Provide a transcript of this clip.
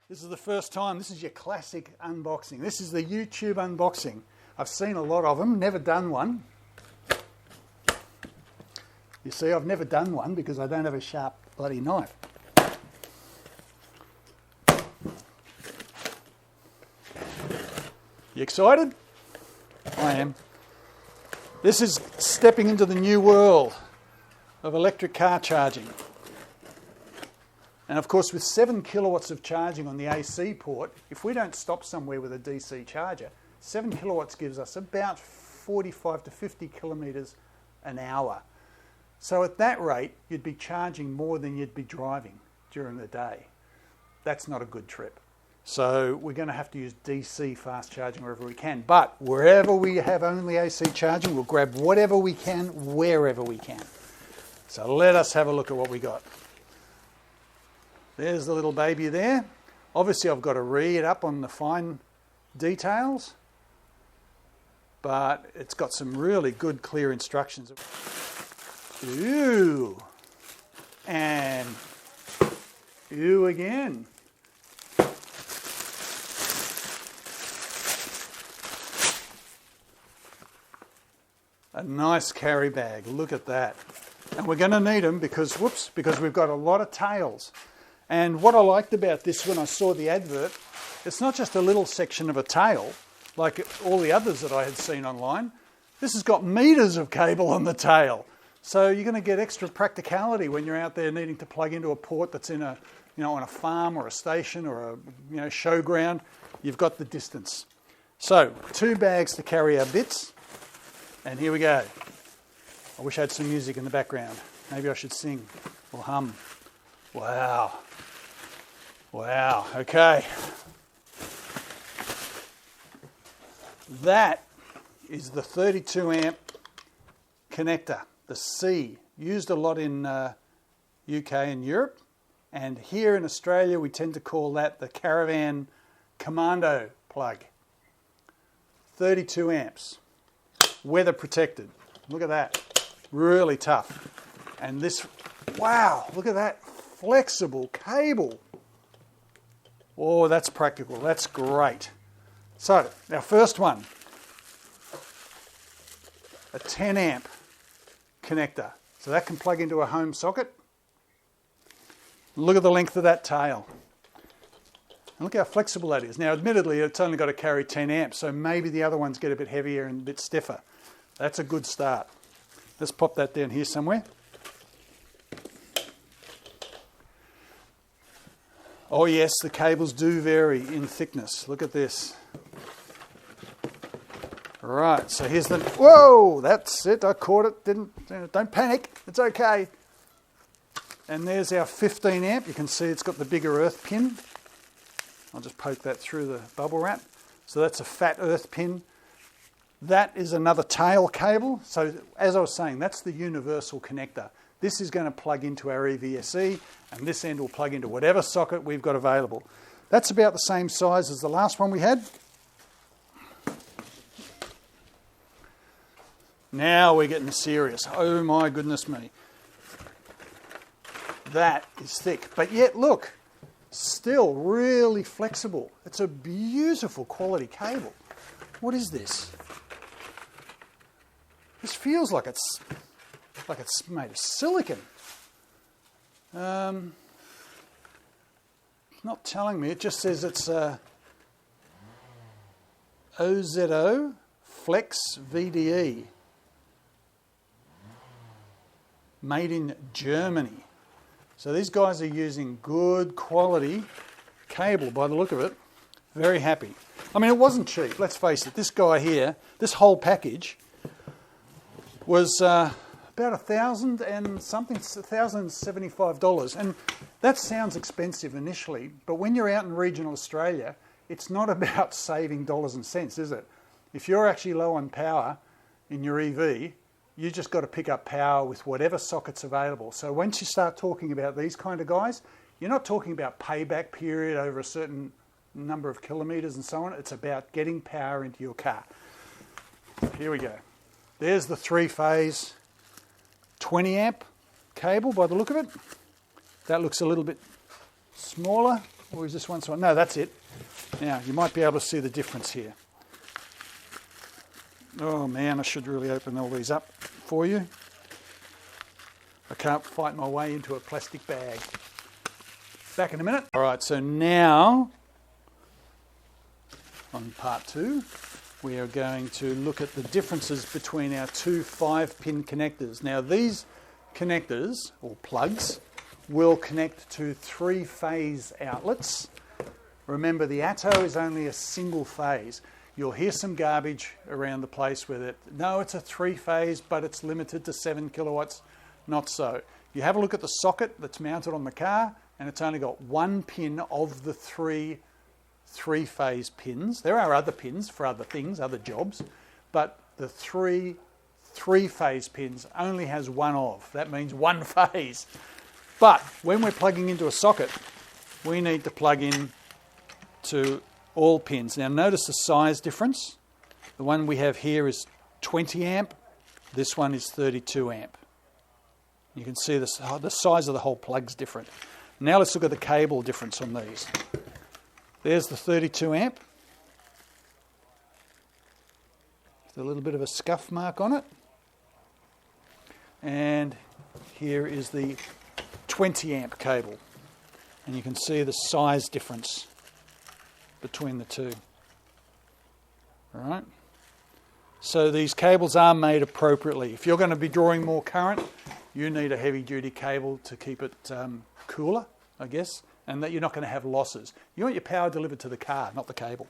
This is the first time. This is your classic unboxing. This is the YouTube unboxing. I've seen a lot of them, never done one. You see, I've never done one because I don't have a sharp bloody knife. You excited? I am. This is stepping into the new world of electric car charging. And of course, with 7 kilowatts of charging on the AC port, if we don't stop somewhere with a DC charger, 7 kilowatts gives us about 45 to 50 kilometres an hour. So at that rate, you'd be charging more than you'd be driving during the day. That's not a good trip. So we're going to have to use DC fast charging wherever we can. But wherever we have only AC charging, we'll grab whatever we can, wherever we can. So let us have a look at what we got. There's the little baby there. Obviously, I've got to read up on the fine details, but it's got some really good, clear instructions. Ooh, and ooh again. A nice carry bag. Look at that. And we're going to need them because we've got a lot of tails. And what I liked about this when I saw the advert, it's not just a little section of a tail like all the others that I had seen online. This has got meters of cable on the tail. So you're going to get extra practicality when you're out there needing to plug into a port that's in a, on a farm or a station or a, showground. You've got the distance. So 2 bags to carry our bits. And here we go. I wish I had some music in the background. Maybe I should sing or hum. Wow. Wow. Okay. That is the 32 amp connector, the C, used a lot in UK and Europe. And here in Australia, we tend to call that the Caravan Commando plug. 32 amps. Weather protected. Look at that. Really tough. And this, wow, look at that flexible cable. Oh, that's practical. That's great. So, our first one, a 10 amp connector. So that can plug into a home socket. Look at the length of that tail. And look how flexible that is. Now, admittedly, it's only got to carry 10 amps, so maybe the other ones get a bit heavier and a bit stiffer. That's a good start. Let's pop that down here somewhere. Oh yes, the cables do vary in thickness. Look at this. Right, so here's the... Whoa, that's it. I caught it. Don't panic. It's okay. And there's our 15 amp. You can see it's got the bigger earth pin. I'll just poke that through the bubble wrap. So that's a fat earth pin. That is another tail cable. So as I was saying, that's the universal connector. This is going to plug into our EVSE, and this end will plug into whatever socket we've got available. That's about the same size as the last one we had. Now we're getting serious. Oh my goodness me. That is thick. But yet, look, still really flexible. It's a beautiful quality cable. What is this? This feels like it's made of silicon. Not telling me. It just says it's OZO Flex VDE. Made in Germany. So these guys are using good quality cable by the look of it. Very happy. I mean, it wasn't cheap. Let's face it. This guy here, this whole package was about $1,075. And that sounds expensive initially, but when you're out in regional Australia, it's not about saving dollars and cents, is it? If you're actually low on power in your EV, you just got to pick up power with whatever socket's available. So once you start talking about these kind of guys, you're not talking about payback period over a certain number of kilometres and so on. It's about getting power into your car. Here we go. There's the 3-phase 20 amp cable by the look of it. That looks a little bit smaller. Or is this one side? No, that's it. Now, you might be able to see the difference here. Oh man, I should really open all these up for you. I can't fight my way into a plastic bag. Back in a minute. All right, so now, on part 2, we are going to look at the differences between our two 5-pin connectors. Now, these connectors, or plugs, will connect to 3-phase outlets. Remember, the Atto is only a single phase. You'll hear some garbage around the place with it. No, it's a 3-phase, but it's limited to 7 kilowatts. Not so. You have a look at the socket that's mounted on the car, and it's only got one pin of the three-phase pins. There are other pins for other things, other jobs, but the three-phase pins only has one of. That means one phase. But when we're plugging into a socket, we need to plug in to all pins. Now notice the size difference. The one we have here is 20 amp. This one is 32 amp. You can see the size of the whole plug's different. Now let's look at the cable difference on these. There's the 32 amp. With a little bit of a scuff mark on it. And here is the 20 amp cable. And you can see the size difference between the two. All right. So these cables are made appropriately. If you're going to be drawing more current, you need a heavy-duty cable to keep it cooler, I guess, and that you're not going to have losses. You want your power delivered to the car, not the cable.